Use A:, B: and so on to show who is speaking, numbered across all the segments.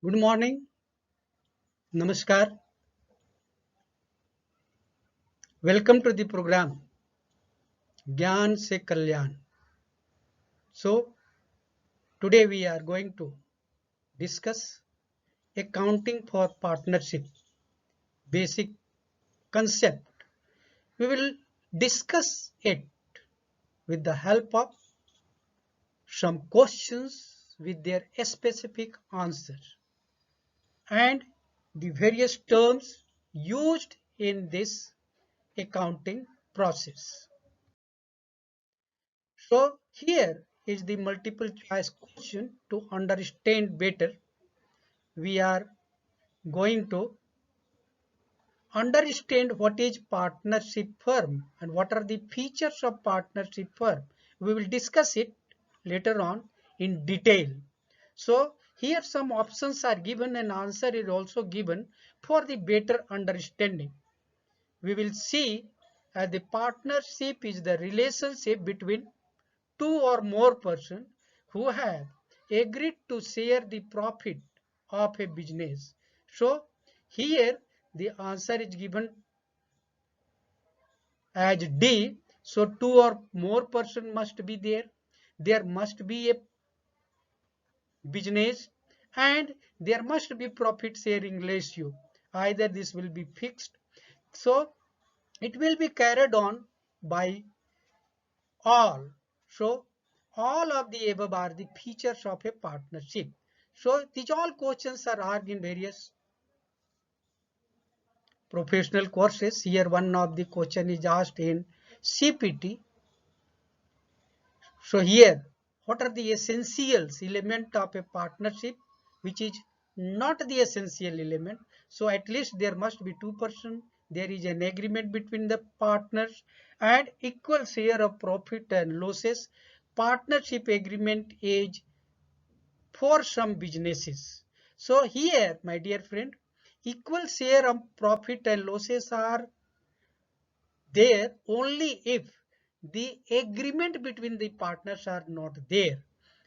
A: Good morning, Namaskar. Welcome to the program Gyan Se Kalyan. So, today we are going to discuss accounting for partnership, basic concept. We will discuss it with the help of some questions with their specific answers and the various terms used in this accounting process. So here is the multiple choice question. To understand better, we are going to understand what is partnership firm and what are the features of partnership firm. We will discuss it later on in detail. So here some options are given and answer is also given for the better understanding. We will see the partnership is the relationship between two or more persons who have agreed to share the profit of a business. So here the answer is given as D. So two or more person must be there. There must be a business and there must be profit sharing ratio. Either this will be fixed. So it will be carried on by all. So all of the above are the features of a partnership. So these all questions are asked in various professional courses. Here one of the question is asked in CPT. So here what are the essentials element of a partnership which is not the essential element. So at least there must be two person. There is an agreement between the partners and equal share of profit and losses. Partnership agreement is for some businesses. So here, my dear friend, equal share of profit and losses are there only if the agreement between the partners are not there.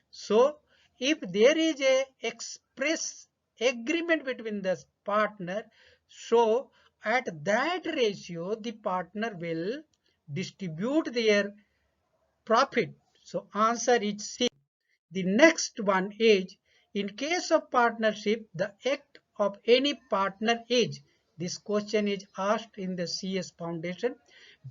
A: So if there is a express agreement between the partner, so at that ratio the partner will distribute their profit. So answer is C. The next one is, in case of partnership, the act of any partner is, this question is asked in the CS Foundation,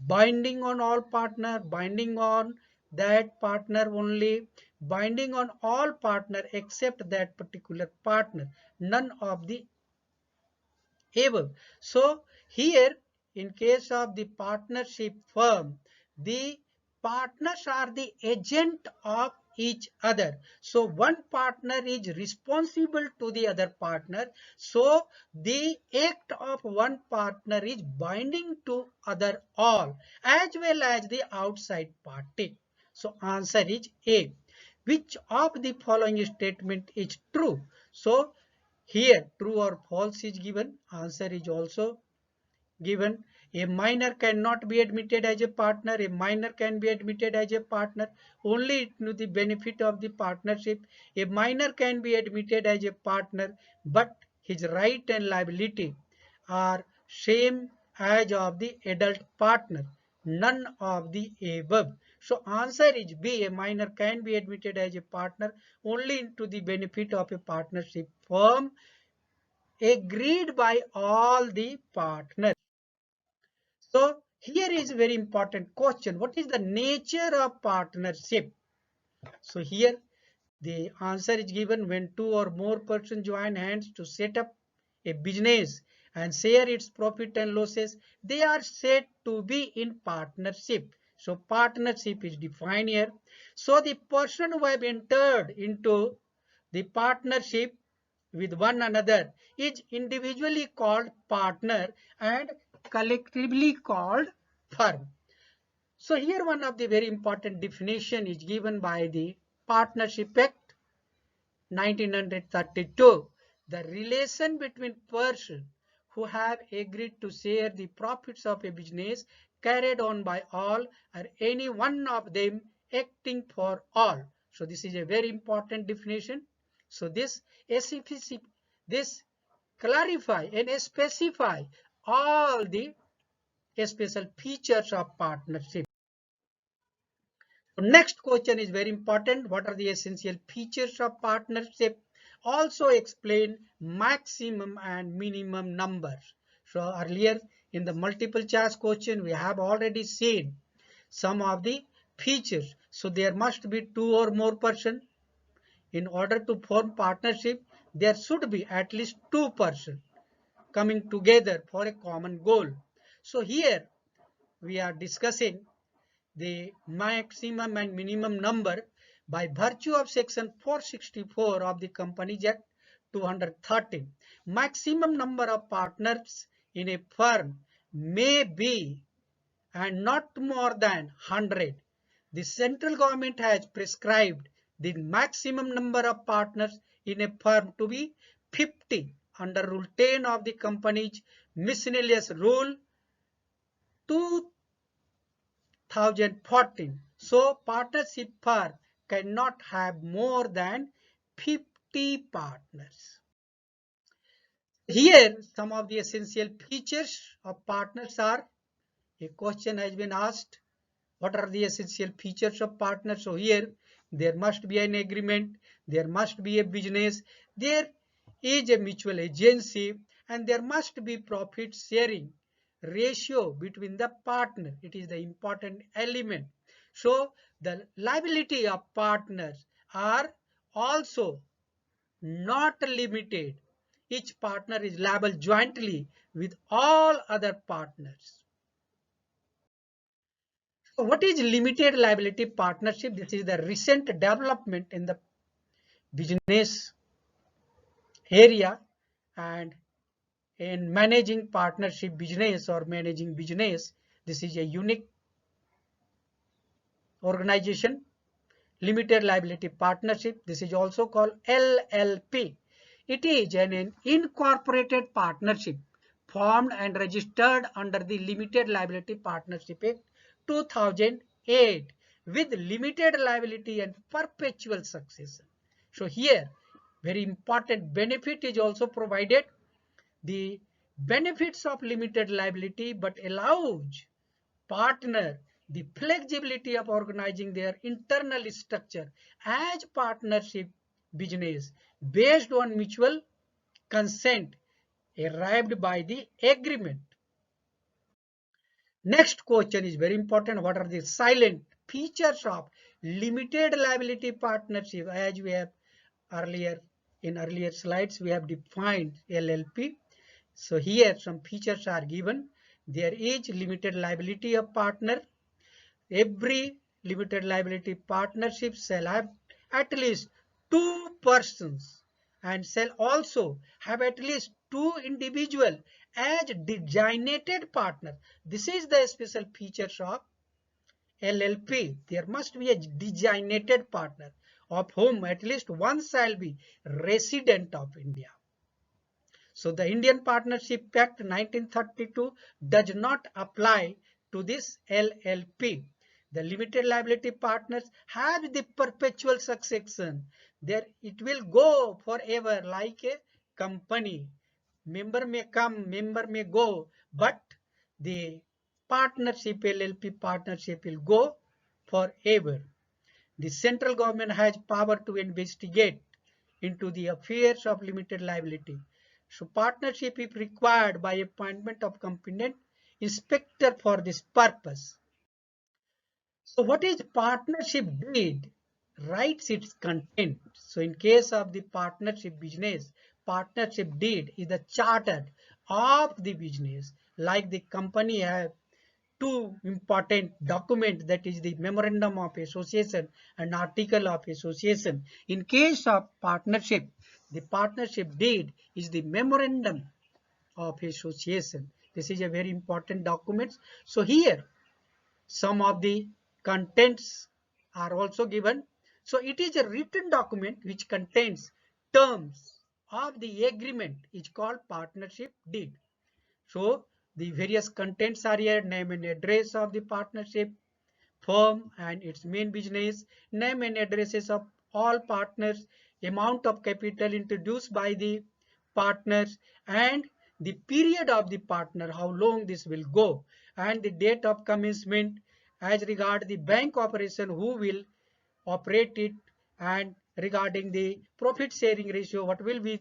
A: binding on all partner, binding on that partner only, binding on all partner except that particular partner, none of the above. So here in case of the partnership firm, the partners are the agent of each other. So one partner is responsible to the other partner. So the act of one partner is binding to other all as well as the outside party. So answer is A. Which of the following statement is true? So here true or false is given. Answer is also given. A minor cannot be admitted as a partner. A minor can be admitted as a partner only to the benefit of the partnership. A minor can be admitted as a partner, but his right and liability are same as of the adult partner. None of the above. So answer is B. A minor can be admitted as a partner only to the benefit of a partnership firm agreed by all the partners. So here is a very important question. What is the nature of partnership? So here the answer is given when two or more persons join hands to set up a business and share its profit and losses. They are said to be in partnership. So partnership is defined here. So the person who have entered into the partnership with one another is individually called partner and collectively called firm. So here one of the very important definition is given by the Partnership Act 1932. The relation between persons who have agreed to share the profits of a business carried on by all or any one of them acting for all. So this is a very important definition. So this This clarify and specify all the special features of partnership. So next question is very important. What are the essential features of partnership? Also explain maximum and minimum numbers. So earlier in the multiple choice question, we have already seen some of the features. So there must be two or more person. In order to form partnership, there should be at least two persons coming together for a common goal. So here we are discussing the maximum and minimum number by virtue of section 464 of the Companies Act 213. Maximum number of partners in a firm may be and not more than 100. The central government has prescribed the maximum number of partners in a firm to be 50 under Rule 10 of the Companies Miscellaneous Rule 2014. So partnership firm cannot have more than 50 partners. Here some of the essential features of partners are, a question has been asked, what are the essential features of partners? So here there must be an agreement, there must be a business, there is a mutual agency, and there must be profit sharing ratio between the partner. It is the important element. So the liability of partners are also not limited. Each partner is liable jointly with all other partners. So what is limited liability partnership? This is the recent development in the business area, and in managing partnership business or managing business, this is a unique organization. Limited liability partnership, this is also called LLP. It is an incorporated partnership formed and registered under the Limited Liability Partnership Act 2008 with limited liability and perpetual succession. So here very important benefit is also provided. The benefits of limited liability but allows partner the flexibility of organizing their internal structure as partnership business based on mutual consent arrived by the agreement. Next question is very important. What are the silent features of limited liability partnership? As we have earlier in earlier slides, we have defined LLP. So here some features are given. There is limited liability of partner. Every limited liability partnership shall have at least two persons and shall also have at least two individuals as designated partner. This is the special features of LLP. There must be a designated partner of whom at least one shall be resident of India. So the Indian Partnership Act 1932 does not apply to this LLP. The limited liability partners have the perpetual succession. There it will go forever like a company. Member may come, member may go, but the partnership, LLP partnership will go forever. The central government has power to investigate into the affairs of limited liability. So partnership if required by appointment of competent inspector for this purpose. So what is partnership deed? Writes its content. So in case of the partnership business, partnership deed is the charter of the business. Like the company have two important documents, that is the memorandum of association and article of association. In case of partnership, the partnership deed is the memorandum of association. This is a very important document. So here some of the contents are also given. So it is a written document which contains terms of the agreement is called partnership deed. So the various contents are here: name and address of the partnership firm and its main business, name and addresses of all partners, amount of capital introduced by the partners, and the period of the partner, how long this will go, and the date of commencement as regard the bank operation, who will operate it, and regarding the profit sharing ratio, what will be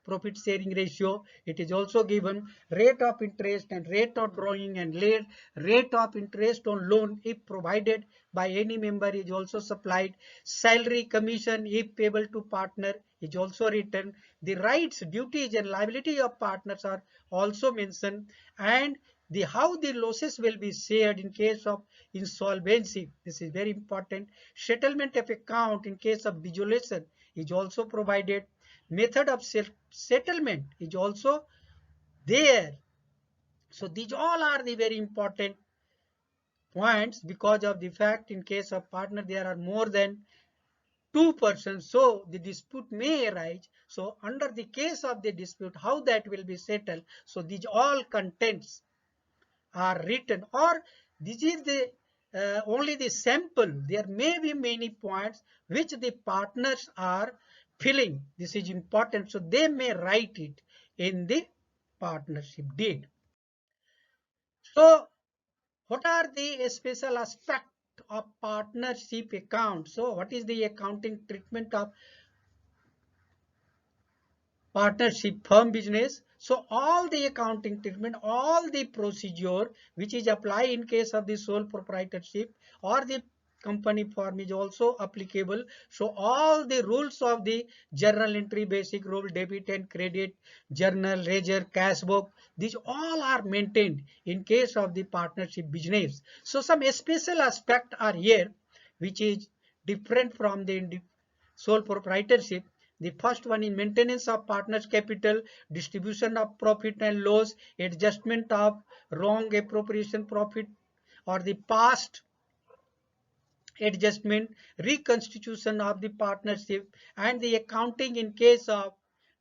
A: profit sharing ratio. It is also given rate of interest and rate of drawing and rate of interest on loan if provided by any member is also supplied. Salary commission if payable to partner is also written. The rights, duties and liability of partners are also mentioned, and the how the losses will be shared in case of insolvency. This is very important. Settlement of account in case of dissolution is also provided. Method of settlement is also there. So these all are the very important points, because of the fact in case of partner there are more than two persons, so the dispute may arise. So under the case of the dispute, how that will be settled, so these all contents are written, or this is the only the sample. There may be many points which the partners are filling. This is important, so they may write it in the partnership deed. So what are the special aspect of partnership account? So what is the accounting treatment of partnership firm business? So all the accounting treatment, all the procedure which is applied in case of the sole proprietorship or the company form is also applicable. So all the rules of the journal entry, basic rule, debit and credit, journal, ledger, cash book, these all are maintained in case of the partnership business. So some special aspect are here which is different from the sole proprietorship. The first one is maintenance of partners' capital, distribution of profit and loss, adjustment of wrong appropriation profit or the past adjustment, reconstitution of the partnership, and the accounting in case of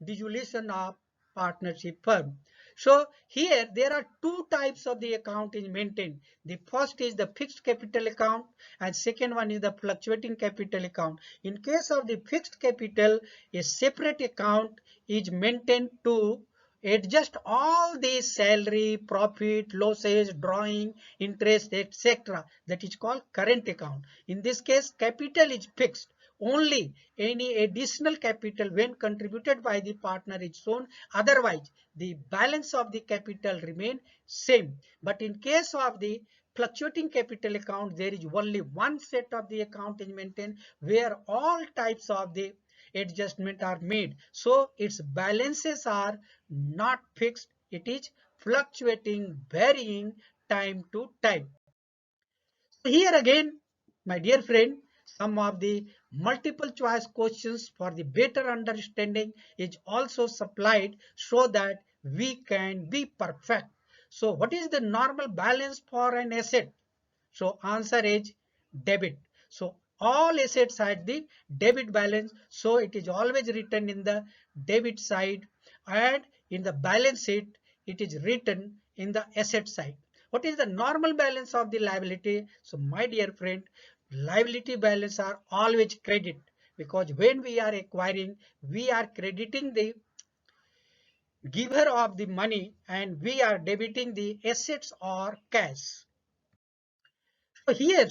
A: dissolution of partnership firm. So here there are two types of the account is maintained. The first is the fixed capital account and second one is the fluctuating capital account. In case of the fixed capital, a separate account is maintained to adjust all the salary, profit, losses, drawing, interest, etc. That is called current account. In this case, capital is fixed. Only any additional capital when contributed by the partner is shown. Otherwise, the balance of the capital remain same. But in case of the fluctuating capital account, there is only one set of the account is maintained where all types of the adjustment are made. So its balances are not fixed. It is fluctuating, varying time to time. So here again, my dear friend, some of the multiple choice questions for the better understanding is also supplied so that we can be perfect. So what is the normal balance for an asset? So answer is debit. So all assets had the debit balance. So it is always written in the debit side, and in the balance sheet it is written in the asset side. What is the normal balance of the liability? So my dear friend, liability balance are always credit, because when we are acquiring, we are crediting the giver of the money and we are debiting the assets or cash. So here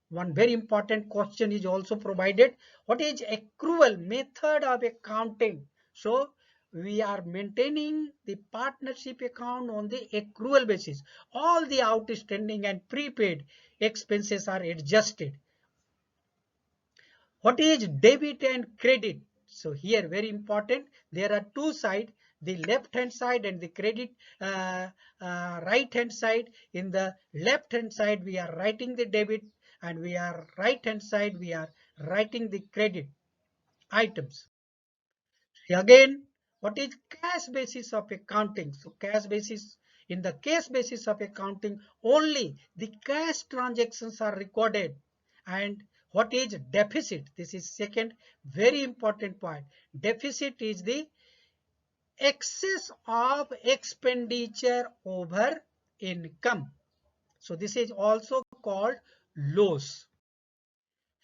A: one very important question is also provided. What is accrual method of accounting? So we are maintaining the partnership account on the accrual basis. All the outstanding and prepaid expenses are adjusted. What is debit and credit? So here very important, there are two sides, the left hand side and the credit right hand side. In the left hand side we are writing the debit, and we are right hand side we are writing the credit items. Again, what is cash basis of accounting? So cash basis, in the cash basis of accounting, only the cash transactions are recorded. And what is deficit? This is second very important point. Deficit is the excess of expenditure over income. So this is also called loss.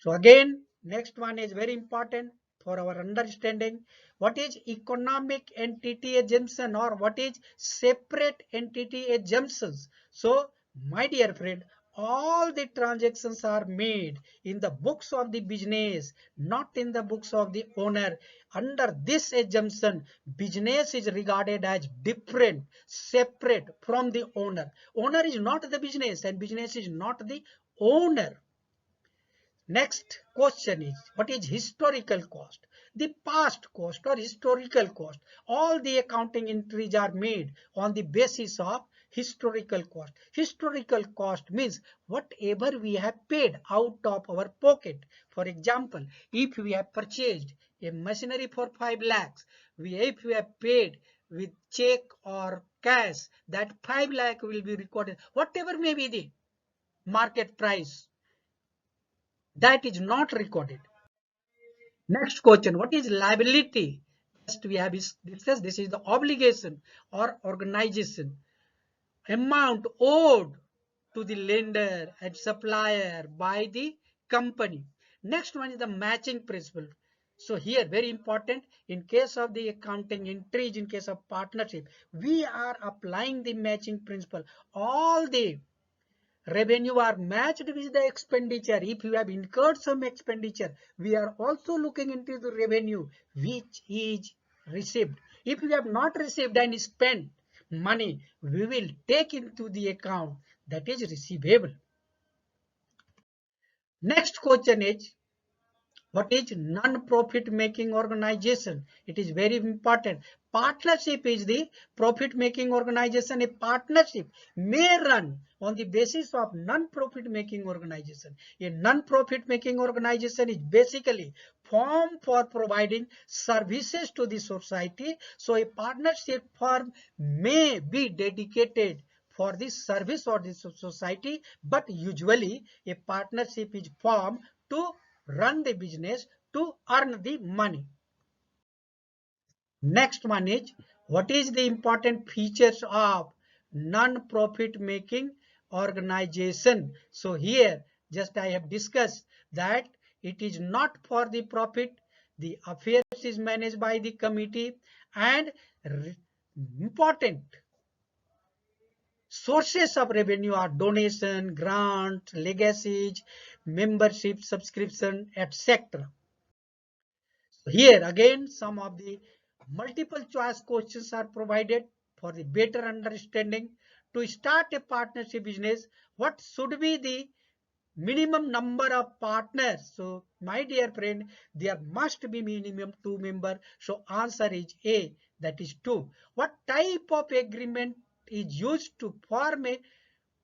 A: So again, next one is very important. for our understanding. What is economic entity assumption or what is separate entity assumptions? So, my dear friend, all the transactions are made in the books of the business, not in the books of the owner. Under this assumption, business is regarded as different, separate from the owner. Owner is not the business and business is not the owner. Next question is, what is historical cost? The past cost or historical cost. All the accounting entries are made on the basis of historical cost. Historical cost means whatever we have paid out of our pocket. For example, if we have purchased a machinery for 5 lakhs, if we have paid with check or cash, that 5 lakh will be recorded. Whatever may be the market price, that is not recorded. Next question, what is liability? Just we have discussed, this is the obligation or organization, amount owed to the lender and supplier by the company. Next one is the matching principle. So here very important, in case of the accounting entries, in case of partnership, we are applying the matching principle. All the revenue are matched with the expenditure. If you have incurred some expenditure, we are also looking into the revenue which is received. If you have not received and spent money, we will take into the account that is receivable. Next question is, what is non-profit making organization? It is very important. Partnership is the profit making organization. A partnership may run on the basis of non-profit making organization. A non-profit making organization is basically formed for providing services to the society. So a partnership firm may be dedicated for the service or the society, but usually a partnership is formed to run the business, to earn the money. Next one is, what is the important features of non-profit making organization? So here just I have discussed that it is not for the profit, the affairs is managed by the committee, and important sources of revenue are donation, grants, legacies, membership, subscription, etc. Here again, some of the multiple choice questions are provided for the better understanding. To start a partnership business, what should be the minimum number of partners? So, my dear friend, there must be minimum 2 members. So, answer is A, that is 2. What type of agreement is used to form a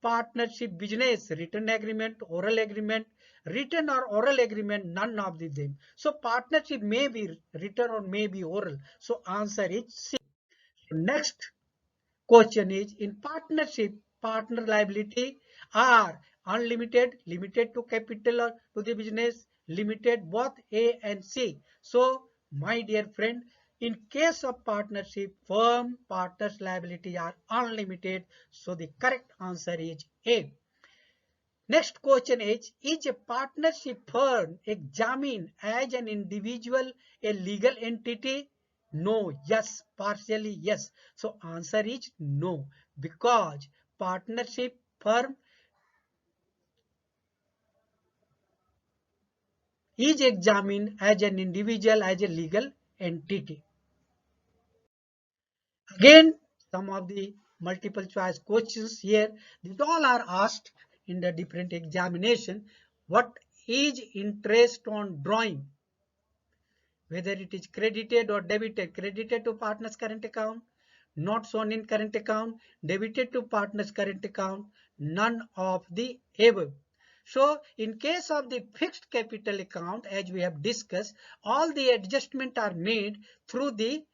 A: partnership business? Written agreement, oral agreement, written or oral agreement, none of them. So partnership may be written or may be oral. So answer is C. Next question is, in partnership, partner liability are unlimited, limited to capital or to the business, limited, both A and C. So my dear friend, in case of partnership firm, partners liability are unlimited. So the correct answer is A. Next question is a partnership firm examined as an individual, a legal entity? No, yes, partially yes. So answer is no, because partnership firm is examined as an individual, as a legal entity. Again, some of the multiple choice questions here, these all are asked in the different examination. What is interest on drawing? Whether it is credited or debited, credited to partner's current account, not shown in current account, debited to partner's current account, none of the above. So in case of the fixed capital account, as we have discussed, all the adjustments are made through the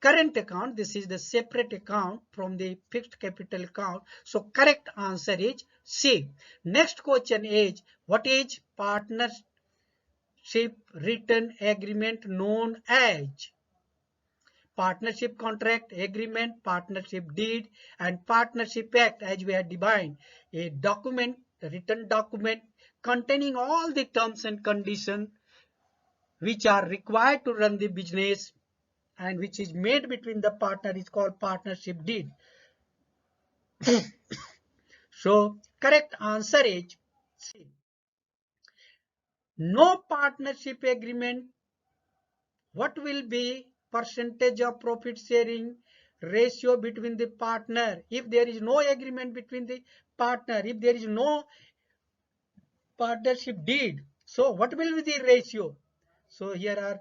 A: current account. This is the separate account from the fixed capital account. So correct answer is C. Next question is, what is partnership written agreement known as? Partnership contract, agreement, partnership deed, and partnership act, as we have defined. A document, a written document containing all the terms and conditions which are required to run the business and which is made between the partner is called partnership deed. So correct answer is C. No partnership agreement. What will be percentage of profit sharing ratio between the partner if there is no agreement between the partner, if there is no partnership deed? So what will be the ratio? So here are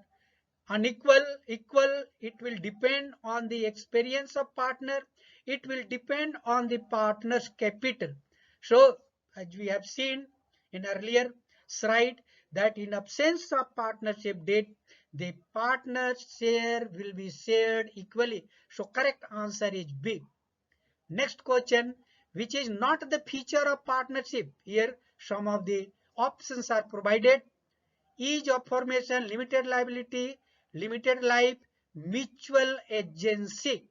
A: unequal, equal. It will depend on the experience of partner. It will depend on the partner's capital. So as we have seen in earlier slide that in absence of partnership deed, the partner's share will be shared equally. So correct answer is B. Next question, which is not the feature of partnership? Here some of the options are provided. Ease of formation, limited liability, limited life, mutual agency.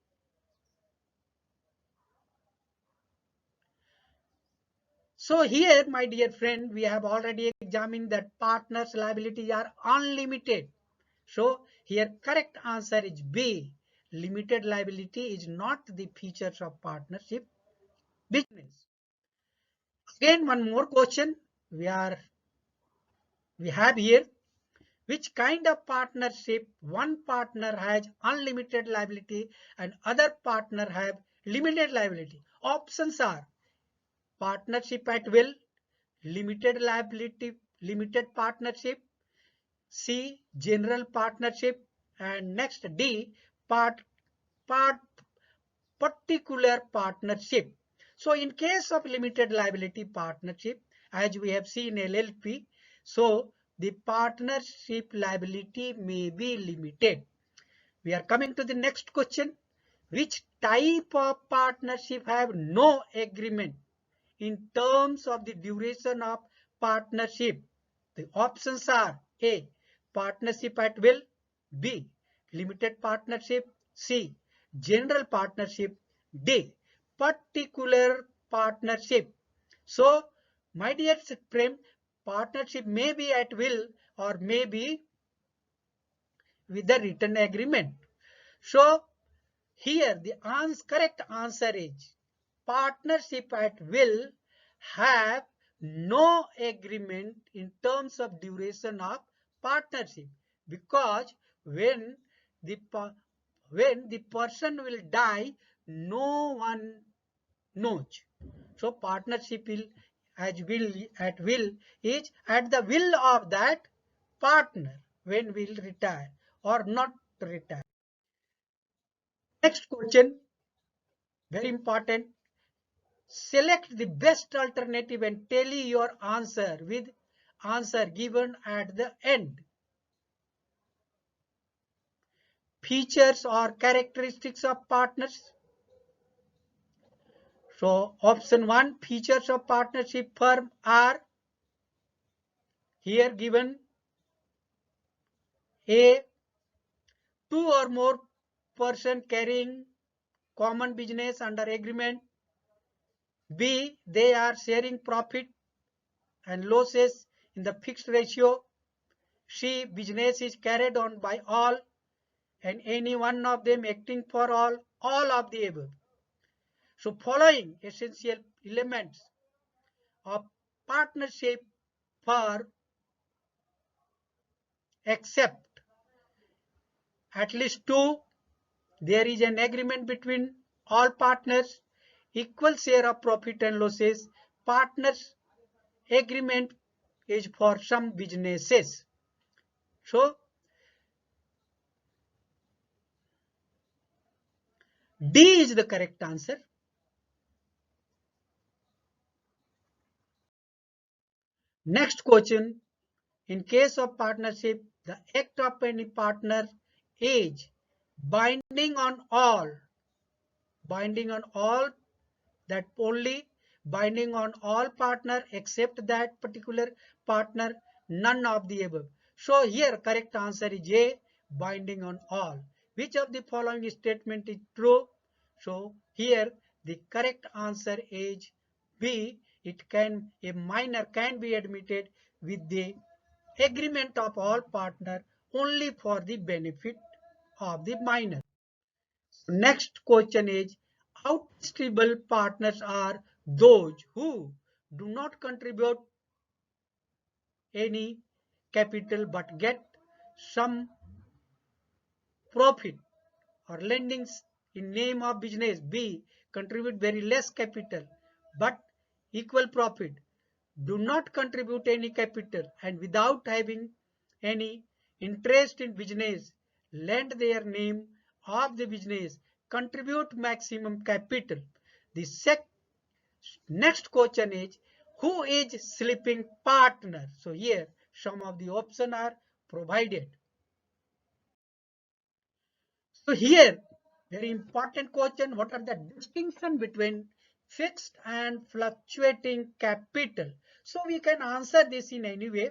A: So here, my dear friend, we have already examined that partners' liabilities are unlimited. So here correct answer is B. Limited liability is not the features of partnership business. Again, one more question we have here. Which kind of partnership? One partner has unlimited liability and other partner have limited liability. Options are partnership at will, limited liability, limited partnership, C, general partnership, and next D, part particular partnership. So in case of limited liability partnership, as we have seen LLP, so the partnership liability may be limited. We are coming to the next question. Which type of partnership have no agreement in terms of the duration of partnership? The options are A, partnership at will, B, limited partnership, C, general partnership, D, particular partnership. So, my dear friend, partnership may be at will or may be with the written agreement. So, here the correct answer is partnership at will have no agreement in terms of duration of partnership, because when the person will die, no one knows. So partnership will at will is at the will of that partner when will retire or not retire. Next question, very important. Select the best alternative and tally your answer with answer given at the end. Features or characteristics of partners. So option 1, features of partnership firm are here given. A, two or more person carrying common business under agreement. B, they are sharing profit and losses in the fixed ratio. C, business is carried on by all and any one of them acting for all of the above. So following essential elements of partnership for except at least two, there is an agreement between all partners, equal share of profit and losses. Partners agreement is for some businesses. So D is the correct answer. Next question. In case of partnership, the act of any partner is binding on all, that only binding on all partner except that particular partner, none of the above. So here correct answer is A, binding on all. Which of the following statement is true? So here the correct answer is B. A minor can be admitted with the agreement of all partner only for the benefit of the minor. Next question is, outstable partners are those who do not contribute any capital but get some profit or lendings in name of business. B, contribute very less capital but equal profit, do not contribute any capital and without having any interest in business, lend their name of the business, contribute maximum capital. The next question is, who is sleeping partner? So here some of the options are provided. So here, very important question, what are the distinction between fixed and fluctuating capital? So we can answer this in any way.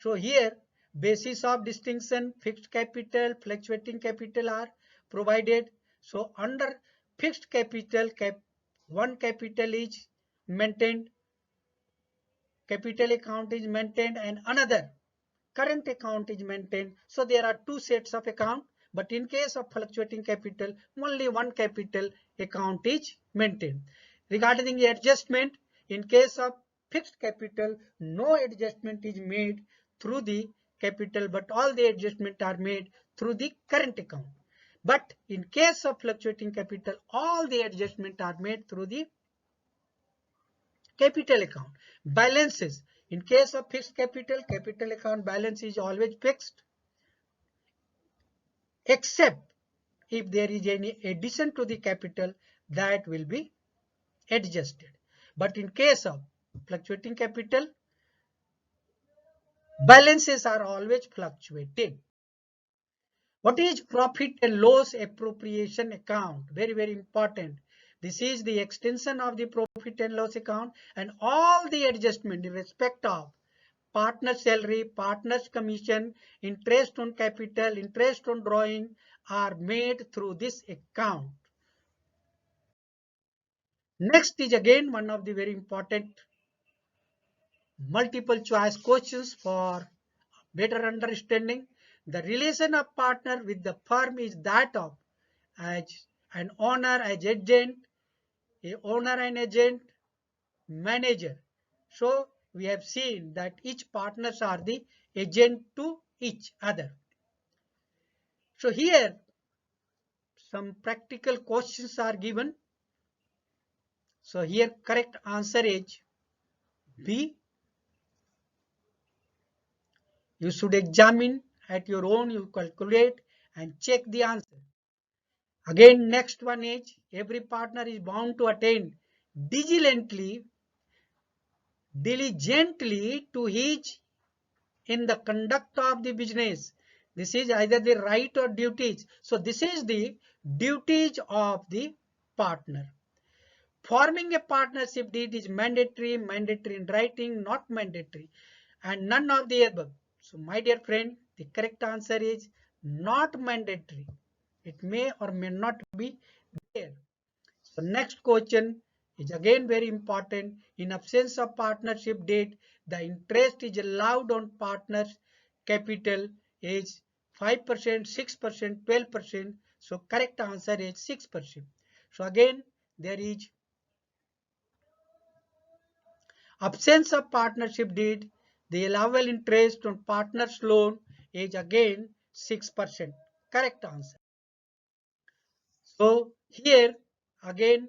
A: So here, basis of distinction, fixed capital, fluctuating capital are provided. So under fixed capital, one capital is maintained, capital account is maintained, and another current account is maintained. So there are two sets of account, but in case of fluctuating capital, only one capital account is maintained. Regarding the adjustment, in case of fixed capital, no adjustment is made through the capital, but all the adjustments are made through the current account. But in case of fluctuating capital, all the adjustments are made through the capital account. Balances. In case of fixed capital, capital account balance is always fixed, except if there is any addition to the capital, that will be adjusted. But in case of fluctuating capital, balances are always fluctuating. What is profit and loss appropriation account? Very, very important. This is the extension of the profit and loss account, and all the adjustment in respect of partner salary, partner's commission, interest on capital, interest on drawing are made through this account. Next is again one of the very important multiple choice questions for better understanding. The relation of partner with the firm is that of as an owner, as agent, a owner and agent, manager. So we have seen that each partners are the agent to each other. So here some practical questions are given. So here correct answer is B. You should examine at your own, you calculate and check the answer. Again, next one is, every partner is bound to attend diligently to his in the conduct of the business. This is either the right or duties. So this is the duties of the partner. Forming a partnership deed is mandatory in writing, not mandatory, and none of the above. So my dear friend, the correct answer is not mandatory. It may or may not be there. So next question is again very important. In absence of partnership deed, the interest is allowed on partners' capital is 5%, 6%, 12%. So correct answer is 6%. So again there is absence of partnership deed, the allowable interest on partner's loan is again 6%. Correct answer. So here again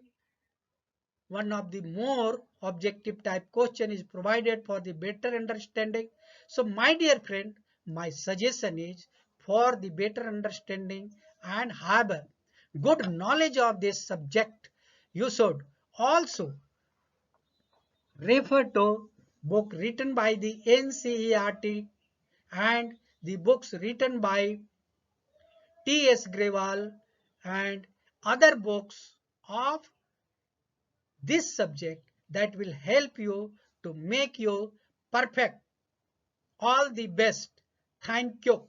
A: one of the more objective type question is provided for the better understanding. So my dear friend, my suggestion is, for the better understanding and have a good knowledge of this subject, you should also refer to book written by the NCERT and the books written by T.S. Grewal and other books of this subject that will help you to make you perfect. All the best. Thank you.